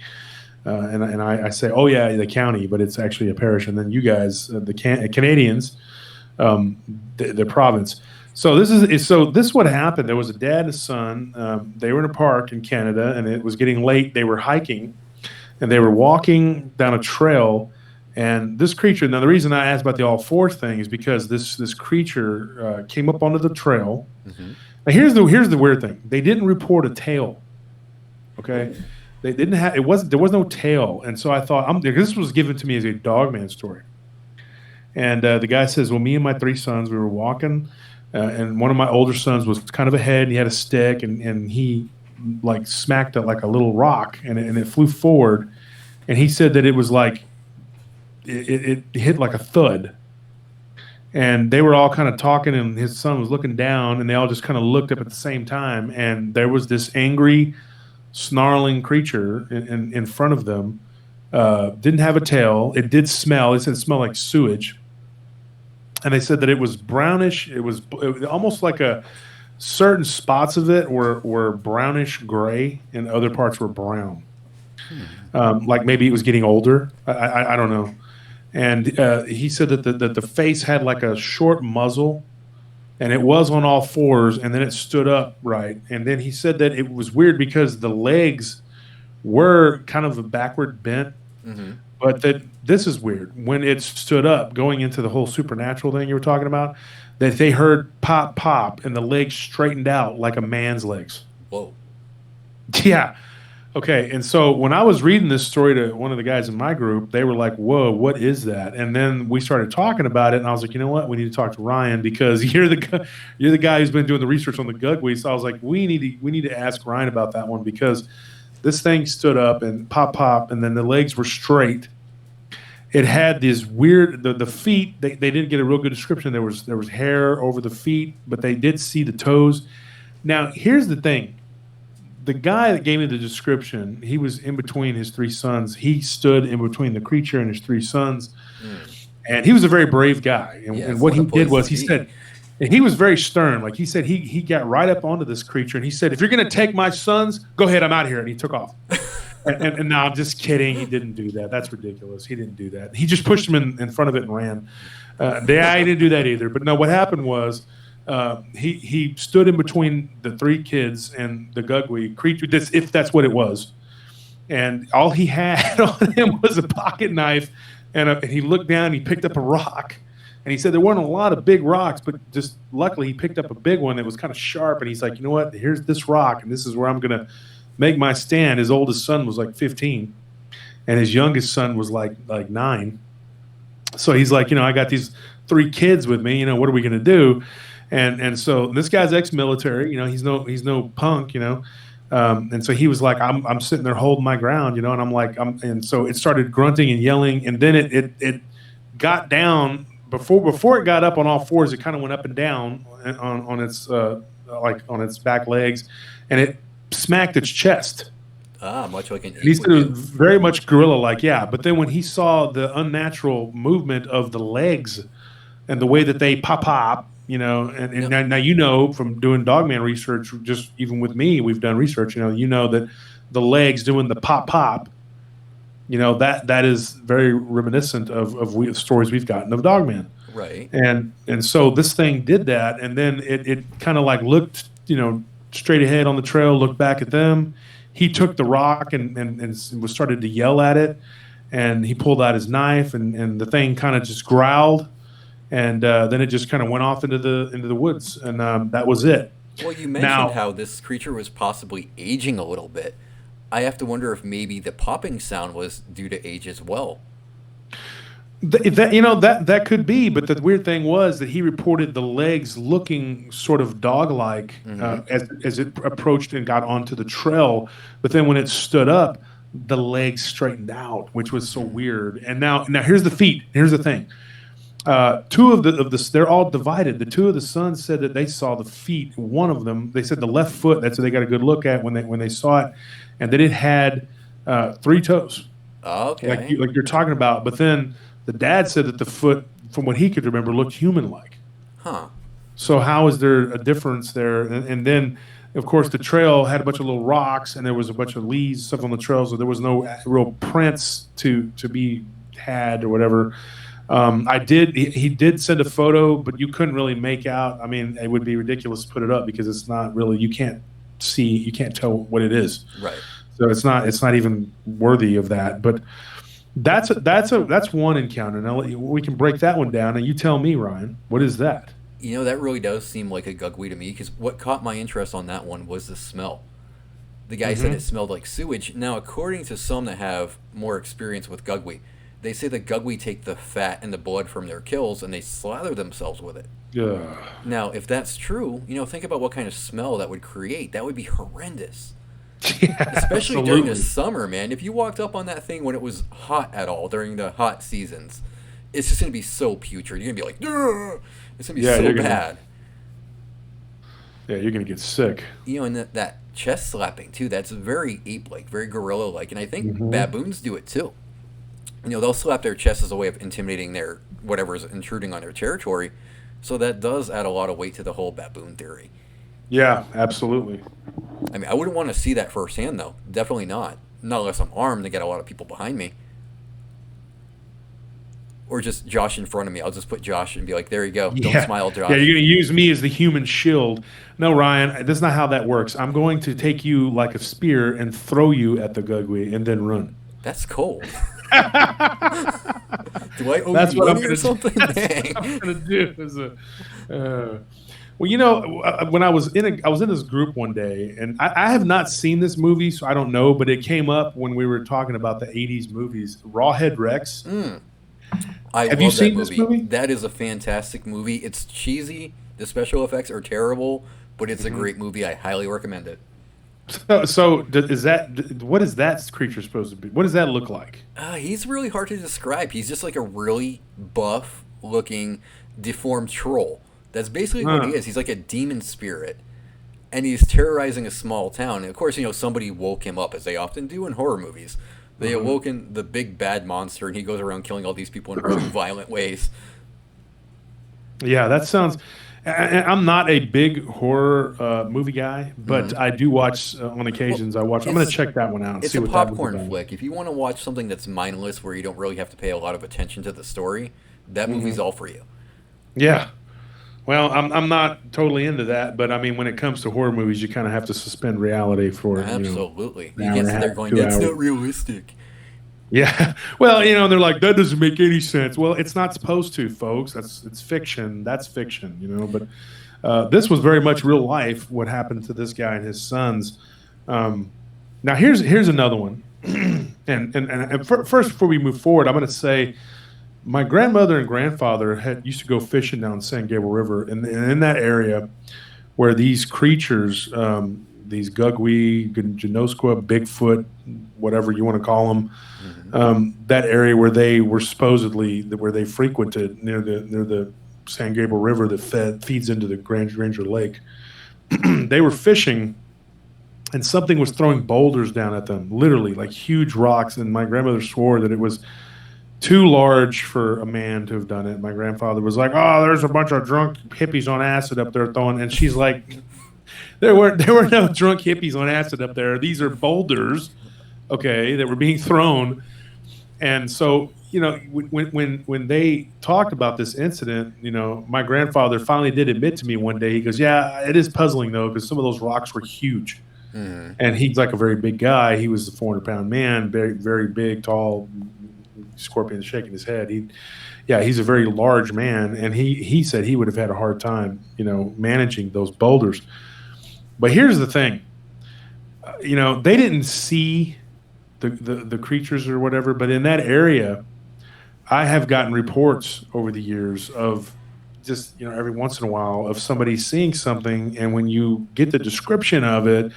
And I say, oh yeah, the county, but it's actually a parish. And then you guys, the Canadians, the province. So this what happened. There was a dad and a son. They were in a park in Canada, and it was getting late. They were hiking, and they were walking down a trail. And this creature. Now, the reason I asked about the all fours thing is because this creature came up onto the trail. Now, here's the weird thing. They didn't report a tail. Okay, they didn't have. There was no tail, and so I thought, this was given to me as a DogMan story. And the guy says, well, me and my 3 sons, we were walking, and one of my older sons was kind of ahead, and he had a stick, and he like smacked it like a little rock, and it flew forward, and he said that it was like. It hit like a thud, and they were all kind of talking, and his son was looking down, and they all just kind of looked up at the same time, and there was this angry, snarling creature in front of them. Didn't have a tail. It did smell. They said it smelled like sewage, and they said that it was brownish. It was almost like certain spots of it were brownish gray, and other parts were brown. Like maybe it was getting older. I don't know. And he said that the face had like a short muzzle, and it was on all fours, and then it stood up right. And then he said that it was weird because the legs were kind of a backward bent, but that this is weird. When it stood up, going into the whole supernatural thing you were talking about, that they heard pop, pop, and the legs straightened out like a man's legs. Whoa. Yeah. Okay, and so when I was reading this story to one of the guys in my group, they were like, whoa, what is that? And then we started talking about it, and I was like, you know what? We need to talk to Ryan because you're the guy who's been doing the research on the Gugwe. So I was like, we need to ask Ryan about that one because this thing stood up and pop, pop, and then the legs were straight. It had this weird, the feet, they didn't get a real good description. There was hair over the feet, but they did see the toes. Now, here's the thing. The guy that gave me the description, he was in between his 3 sons. He stood in between the creature and his 3 sons. And he was a very brave guy. And what he did was he said, and he was very stern. Like he said, he got right up onto this creature and he said, if you're going to take my sons, go ahead, I'm out of here. And he took off. and no, I'm just kidding. He didn't do that. That's ridiculous. He didn't do that. He just pushed him in front of it and ran. I didn't do that either. But no, what happened was, he stood in between the 3 kids and the Gugwe creature, if that's what it was. And all he had on him was a pocket knife, and he looked down and he picked up a rock. And he said there weren't a lot of big rocks, but just luckily he picked up a big one that was kind of sharp. And he's like, you know what? Here's this rock, and this is where I'm going to make my stand. His oldest son was like 15, and his youngest son was like 9. So he's like, I got these 3 kids with me. What are we going to do? And so this guy's ex-military, he's no punk, and so he was like, I'm sitting there holding my ground, and I'm like, and so it started grunting and yelling, and then it got down before it got up on all fours. It kind of went up and down on its on its back legs, and it smacked its chest. Much like an And he ape said would it do. was very much gorilla-like, yeah. But then when he saw the unnatural movement of the legs and the way that they pop, and No, now from doing Dogman research, just even with me, we've done research. That the legs doing the pop, that is very reminiscent of stories we've gotten of Dogman. right. And so this thing did that, and then it kind of like looked, straight ahead on the trail, looked back at them. He took the rock and was started to yell at it, and he pulled out his knife, and the thing kind of just growled, and then it just kind of went off into the woods, and that was it. Well, you mentioned Now, how this creature was possibly aging a little bit. I have to wonder if maybe the popping sound was due to age as well. that could be, but the weird thing was that he reported the legs looking sort of dog-like as it approached and got onto the trail, but then when it stood up, the legs straightened out, which was so weird. And now here's the feet. Here's the thing. Two of the they're all divided. The two of the sons said that they saw the feet. One of them, they said the left foot. That's what they got a good look at when they saw it, and that it had 3 toes, Okay. like you're talking about. But then the dad said that the foot, from what he could remember, looked human-like. Huh. So how is there a difference there? And then, of course, the trail had a bunch of little rocks, and there was a bunch of leaves, stuff on the trail, so there was no real prints to be had or whatever. He did send a photo, but you couldn't really make out. I mean, it would be ridiculous to put it up because it's not really, you can't tell what it is. Right. So it's not even worthy of that. But that's one encounter. Now we can break that one down, and you tell me, Ryan, what is that? That really does seem like a Gugwe to me, because what caught my interest on that one was the smell. The guy said it smelled like sewage. Now, according to some that have more experience with Gugwe, they say the Gugwe take the fat and the blood from their kills and they slather themselves with it. Yeah. Now, if that's true, think about what kind of smell that would create. That would be horrendous. Yeah, Especially during the summer, man. If you walked up on that thing when it was hot at all, during the hot seasons, it's just going to be so putrid. You're going to be like, "Ugh!" It's going to be so bad. Yeah, you're going to get sick. And that chest slapping, too, that's very ape-like, very gorilla-like. And I think baboons do it, too. They'll slap their chest as a way of intimidating their whatever's intruding on their territory. So that does add a lot of weight to the whole baboon theory. Yeah, absolutely. I mean, I wouldn't want to see that firsthand, though. Definitely not. Not unless I'm armed and get a lot of people behind me. Or just Josh in front of me. I'll just put Josh and be like, there you go. Yeah. Don't smile, Josh. Yeah, you're going to use me as the human shield. No, Ryan, that's not how that works. I'm going to take you like a spear and throw you at the Gugwe and then run. That's cold. Do I owe That's you what I'm money or going something? Dang. to do. When I was in this group one day, and I have not seen this movie, so I don't know, but it came up when we were talking about the 80s movies. Rawhead Rex. Have you seen this movie? That is a fantastic movie. It's cheesy. The special effects are terrible, but it's a great movie. I highly recommend it. What is that creature supposed to be? What does that look like? He's really hard to describe. He's just like a really buff-looking, deformed troll. That's basically what he is. He's like a demon spirit, and he's terrorizing a small town. And of course, somebody woke him up, as they often do in horror movies. They awoken the big bad monster, and he goes around killing all these people in really violent ways. Yeah, that sounds. I'm not a big horror movie guy, but I do watch on occasions. I'm going to check that one out. And It's see a what that popcorn movie's about. flick. If you want to watch something that's mindless, where you don't really have to pay a lot of attention to the story, that movie's all for you. Yeah. Well, I'm not totally into that, but I mean, when it comes to horror movies, you kind of have to suspend reality for Absolutely. an You hour can't and a sit there half, going, 2 that's hours. not realistic. Yeah. Well, they're like, that doesn't make any sense. Well, it's not supposed to, folks. It's fiction. That's fiction, But this was very much real life. What happened to this guy and his sons? Now here's another one. and first, before we move forward, I'm going to say my grandmother and grandfather used to go fishing down the San Gabriel River, and in that area where these creatures, these Gugwe, Genosqua, Bigfoot, whatever you want to call them, that area where they were supposedly where they frequented near the San Gabriel River that feeds into the Granger Lake. They were fishing, and something was throwing boulders down at them, literally like huge rocks. And my grandmother swore that it was too large for a man to have done it. My grandfather was like, "Oh, there's a bunch of drunk hippies on acid up there throwing," and she's like, there were no drunk hippies on acid up there. These are boulders, okay, that were being thrown. And so, when they talked about this incident, my grandfather finally did admit to me one day. He goes, "Yeah, it is puzzling though, because some of those rocks were huge." And he's like a very big guy. He was a 400-pound man, very, very big, tall. Scorpion shaking his head. He's a very large man, and he said he would have had a hard time, managing those boulders. But here's the thing, they didn't see the creatures or whatever, but in that area, I have gotten reports over the years of just, every once in a while of somebody seeing something, and when you get the description of it,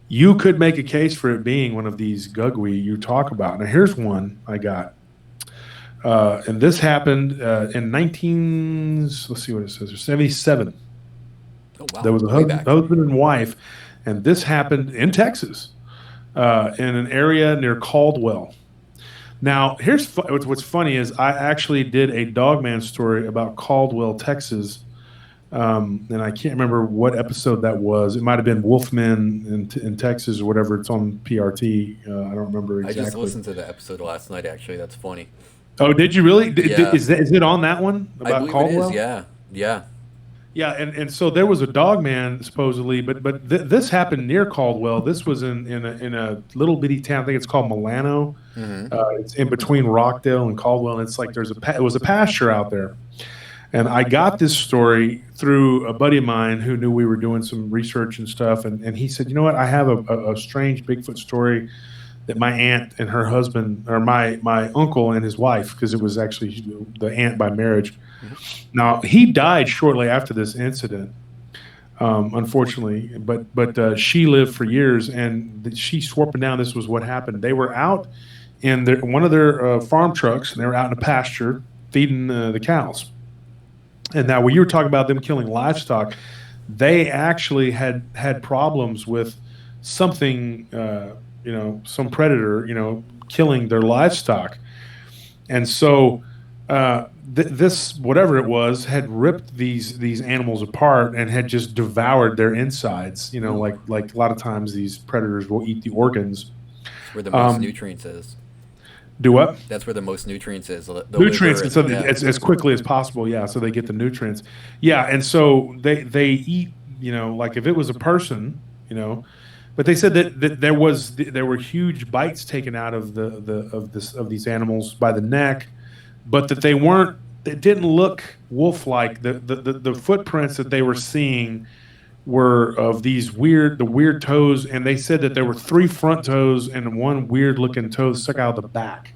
you could make a case for it being one of these Gugwe you talk about. Now, here's one I got. And this happened in let's see what it says, 77. Oh, wow. There was a husband and wife, and this happened in Texas, in an area near Caldwell. Now, here's what's funny is I actually did a DogMan story about Caldwell, Texas, and I can't remember what episode that was. It might have been Wolfman in Texas or whatever. It's on PRT. I don't remember exactly. I just listened to the episode last night, actually. That's funny. Oh, did you really? Yeah. Is it on that one about I believe Caldwell? it is, yeah. Yeah, and so there was a DogMan supposedly, but this happened near Caldwell. This was in a little bitty town. I think it's called Milano. It's in between Rockdale and Caldwell, and it's like it was a pasture out there. And I got this story through a buddy of mine who knew we were doing some research and stuff, and he said, "You know what? I have a strange Bigfoot story that my aunt and her husband, or my uncle and his wife, because it was actually the aunt by marriage." Now, he died shortly after this incident, unfortunately, but she lived for years, and she swore up and down this was what happened. They were out in one of their farm trucks, and they were out in a pasture feeding the cows. And now, when you were talking about them killing livestock, they actually had problems with something, some predator, killing their livestock. And so this, whatever it was, had ripped these animals apart and had just devoured their insides. Like a lot of times these predators will eat the organs. That's where the most nutrients is. Do what? That's where the most nutrients is. The Nutrients, liver, so as quickly as possible, yeah, so they get the nutrients. Yeah, and so they eat, like if it was a person, but they said that there were huge bites taken out of of these animals by the neck, but that they didn't look wolf-like. The footprints that they were seeing were of these weird toes, and they said that there were 3 front toes and 1 weird-looking toe stuck out of the back.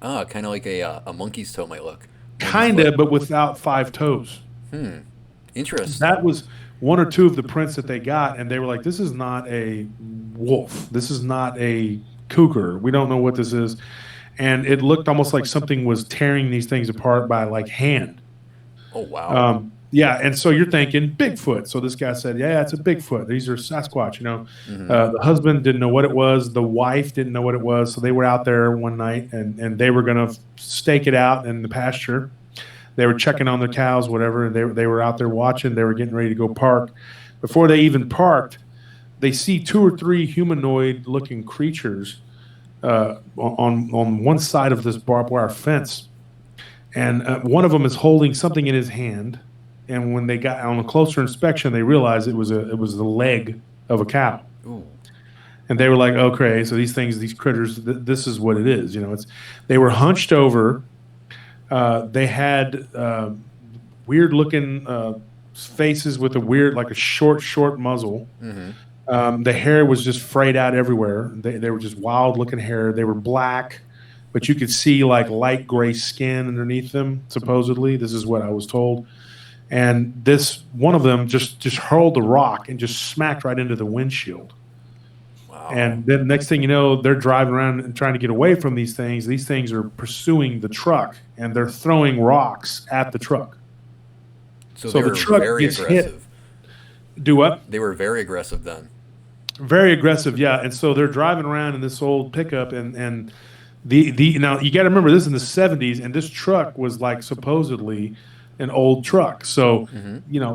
Oh, kind of like a monkey's toe might look. Kind of, but without 5 toes. Interesting. That was 1 or 2 of the prints that they got, and they were like, "This is not a wolf. This is not a cougar. We don't know what this is." And it looked almost like something was tearing these things apart by like hand. Oh, wow. Yeah, and so you're thinking Bigfoot. So this guy said, "Yeah, it's a Bigfoot. These are Sasquatch." The husband didn't know what it was. The wife didn't know what it was. So they were out there one night, and they were going to stake it out in the pasture. They were checking on the cows, whatever, and they were out there watching. They were getting ready to go park. Before they even parked, they see 2 or 3 humanoid-looking creatures on one side of this barbed wire fence, and one of them is holding something in his hand. And when they got on a closer inspection, they realized it was the leg of a cow. Ooh. And they were like, "Okay, so these critters, this is what it is." They were hunched over. They had weird-looking faces with like a short muzzle. The hair was just frayed out everywhere. They were just wild-looking hair. They were black, but you could see like light gray skin underneath them. Supposedly, this is what I was told. And this one of them just hurled the rock and just smacked right into the windshield. Wow. And then next thing you know, they're driving around and trying to get away from these things. These things are pursuing the truck, and they're throwing rocks at the truck. So the truck gets aggressive. Hit. Do what? They were very aggressive then. Very aggressive, yeah. And so they're driving around in this old pickup, and the now you got to remember this is in the 70s, and this truck was like supposedly an old truck. So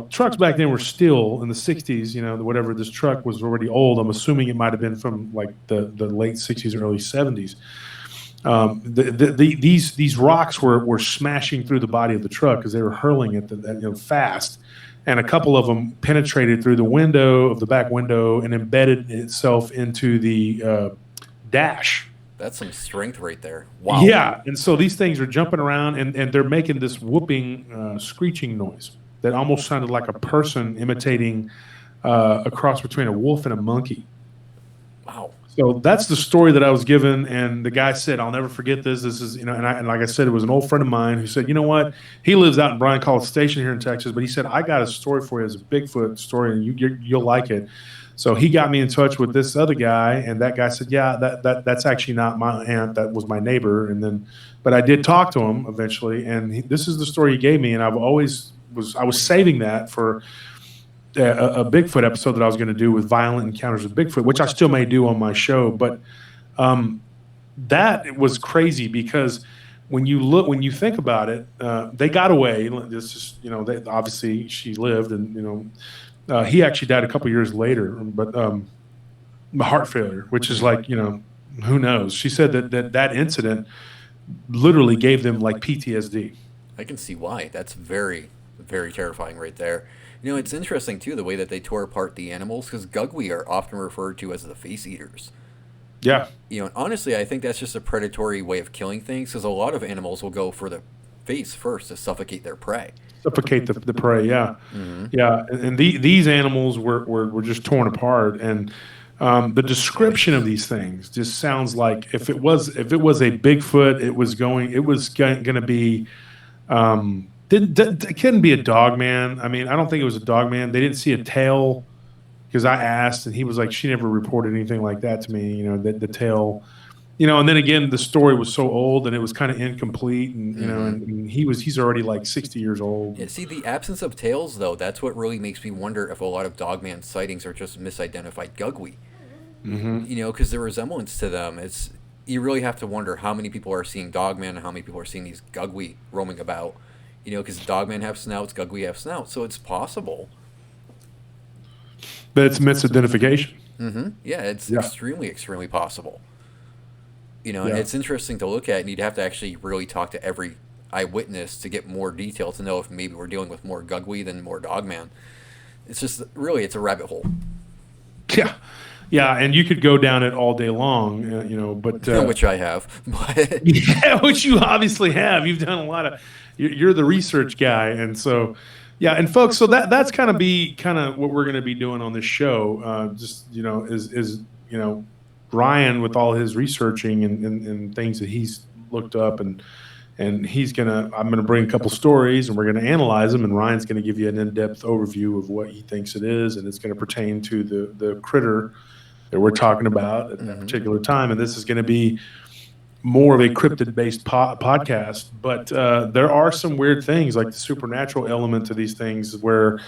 trucks back then were still in the 60s. Whatever, this truck was already old. I'm assuming it might have been from like the late 60s, early 70s. These rocks were smashing through the body of the truck because they were hurling it fast. And a couple of them penetrated through the window of the back window and embedded itself into the dash. That's some strength right there. Wow. Yeah, and so these things are jumping around, and they're making this whooping, screeching noise that almost sounded like a person imitating a cross between a wolf and a monkey. Wow. So that's the story that I was given, and the guy said, "I'll never forget this. This is, and like I said, it was an old friend of mine who said, you know what? He lives out in Bryan College Station here in Texas, but he said I got a story for you. It's a Bigfoot story, and you'll like it." So he got me in touch with this other guy, and that guy said, "Yeah, that's actually not my aunt. That was my neighbor." But I did talk to him eventually, and this is the story he gave me, and I was saving that for a Bigfoot episode that I was going to do with violent encounters with Bigfoot, which I still may do on my show. But that was crazy because when you think about it, they got away. This is, obviously she lived, and he actually died a couple years later, but heart failure, which is like, who knows? She said that incident literally gave them like PTSD. I can see why. That's very, very terrifying right there. It's interesting, too, the way that they tore apart the animals, because Gugwe are often referred to as the face eaters. Yeah. And honestly, I think that's just a predatory way of killing things, because a lot of animals will go for the face first to suffocate their prey. Suffocate the prey, yeah. Mm-hmm. Yeah, and these animals were just torn apart, and the description of these things just sounds like if it was a Bigfoot, it was going to be... it couldn't be a DogMan. I mean, I don't think it was a DogMan. They didn't see a tail because I asked, and he was like, she never reported anything like that to me. The tail, and then again, the story was so old and it was kind of incomplete, and and he's already like 60 years old. Yeah, see, the absence of tails though, that's what really makes me wonder if a lot of DogMan sightings are just misidentified Gugwe. Mm-hmm. Because the resemblance to them, you really have to wonder how many people are seeing DogMan and how many people are seeing these Gugwe roaming about. Because DogMan have snouts, Gugwe have snouts, so it's possible. But it's misidentification. Mm-hmm. Yeah, it's extremely, extremely possible. And it's interesting to look at, and you'd have to actually really talk to every eyewitness to get more detail to know if maybe we're dealing with more Gugwe than more DogMan. It's just, really, it's a rabbit hole. Yeah. Yeah, and you could go down it all day long, but... which I have. But yeah, which you obviously have. You've done a lot of... You're the research guy, and so... Yeah, and folks, so that's kind of what we're going to be doing on this show. Is Ryan with all his researching and things that he's looked up, and I'm going to bring a couple stories, and we're going to analyze them, and Ryan's going to give you an in-depth overview of what he thinks it is, and it's going to pertain to the critter that we're talking about at that particular time. And this is going to be more of a cryptid-based podcast, but there are some weird things like the supernatural element to these things where,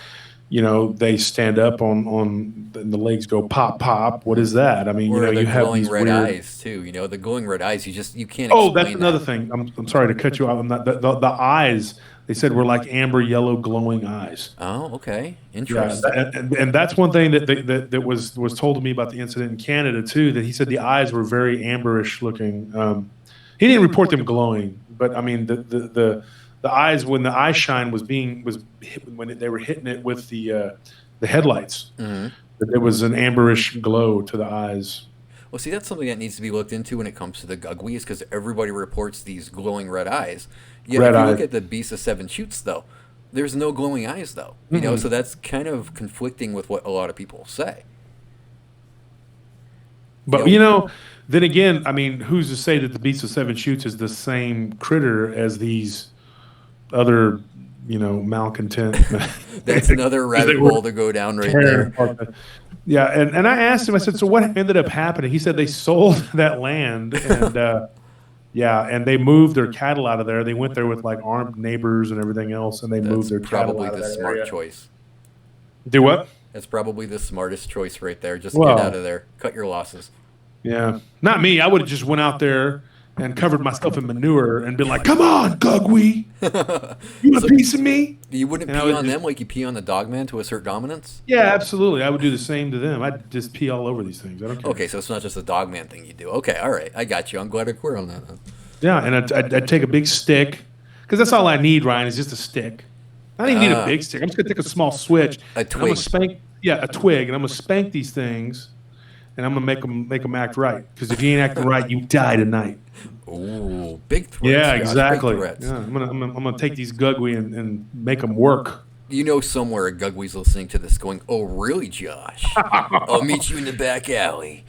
they stand up on and the legs go pop, pop. What is that? I mean, or you have glowing these red weird eyes too. The glowing red eyes. You can't. Oh, that's another thing. I'm sorry to cut you off on that. The eyes. They said were like amber yellow glowing eyes. Oh, okay, interesting. Yeah, and that's one thing that was told to me about the incident in Canada too. That he said the eyes were very amberish looking. He didn't report them glowing, but I mean the eyes, when the eye shine was hit, when they were hitting it with the headlights, there was an amberish glow to the eyes. Well, see, that's something that needs to be looked into when it comes to the Gugwe, is because everybody reports these glowing red eyes. Yeah, if you look at the Beast of Seven Shoots, though, there's no glowing eyes, though. So that's kind of conflicting with what a lot of people say. But then again, I mean, who's to say that the Beast of Seven Shoots is the same critter as these other, malcontent? That's another rabbit hole to go down right there. Yeah, and I asked him, I said, so what ended up happening? He said they sold that land, and and they moved their cattle out of there. They went there with like armed neighbors and everything else, and they moved their cattle out of that area. Probably the smart choice. Do what? That's probably the smartest choice right there. Just Well, get out of there. Cut your losses. yeah, not me. I would have just went out there and covered myself in manure and been like, "Come on, Gugwe, you want a piece of me?" You wouldn't And I pee would on just- them like you pee on the DogMan to assert dominance? Yeah, absolutely. I would do the same to them. I'd just pee all over these things. I don't care. Okay, so it's not just a DogMan thing you do. Okay, all right. I got you. I'm glad we're on that. Yeah, and I'd take a big stick, because that's all I need, Ryan, is just a stick. I don't even need a big stick. I'm just gonna take a small switch. A and I'm twig. gonna spank, a twig, and I'm gonna spank these things, and I'm gonna make them act right. Because if you ain't acting right, you die tonight. Ooh, big threats. Yeah, Josh, exactly. Big threats. Yeah, I'm gonna take these Gugwe and make them work. You know somewhere a Gugwe's listening to this going, oh, really, Josh? I'll meet you in the back alley.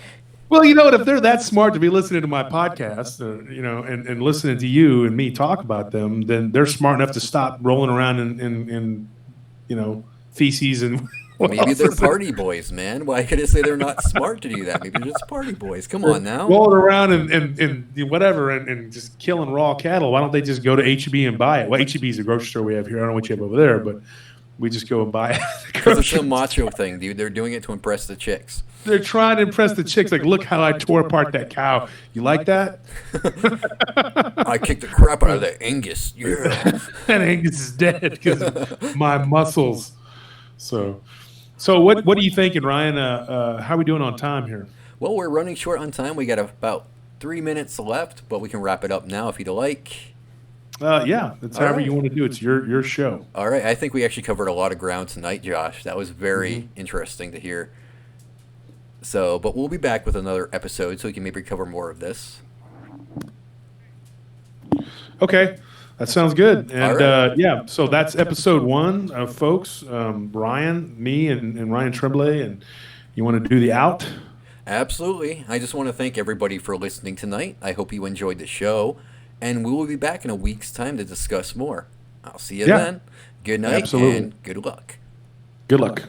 Well, you know what? If they're that smart to be listening to my podcast, and listening to you and me talk about them, then they're smart enough to stop rolling around in feces and. Maybe they're party boys, man. Why could I say they're not smart to do that? Maybe they're just party boys. Come on now. Rolling around and whatever and just killing raw cattle. Why don't they just go to HEB and buy it? Well, HEB is a grocery store we have here. I don't know what you have over there, but we just go and buy it. Because it's a macho thing, dude. They're doing it to impress the chicks. They're trying to impress the chicks. Like, look how I tore apart that cow. You like that? I kicked the crap out of that Angus. Yeah. And Angus is dead because of my muscles. So what are you thinking, Ryan? How are we doing on time here? Well, we're running short on time. We got about 3 minutes left, but we can wrap it up now if you'd like. Yeah, it's however right. you want to do it. It's your show. All right. I think we actually covered a lot of ground tonight, Josh. That was very interesting to hear. So, but we'll be back with another episode so we can maybe cover more of this. Okay, that sounds good. And right. yeah, so that's episode 1, folks. Ryan, me, and Ryan Tremblay, and you want to do the out? Absolutely. I just want to thank everybody for listening tonight. I hope you enjoyed the show, and we will be back in a week's time to discuss more. I'll see you then. Good night Absolutely. and good luck. Good luck.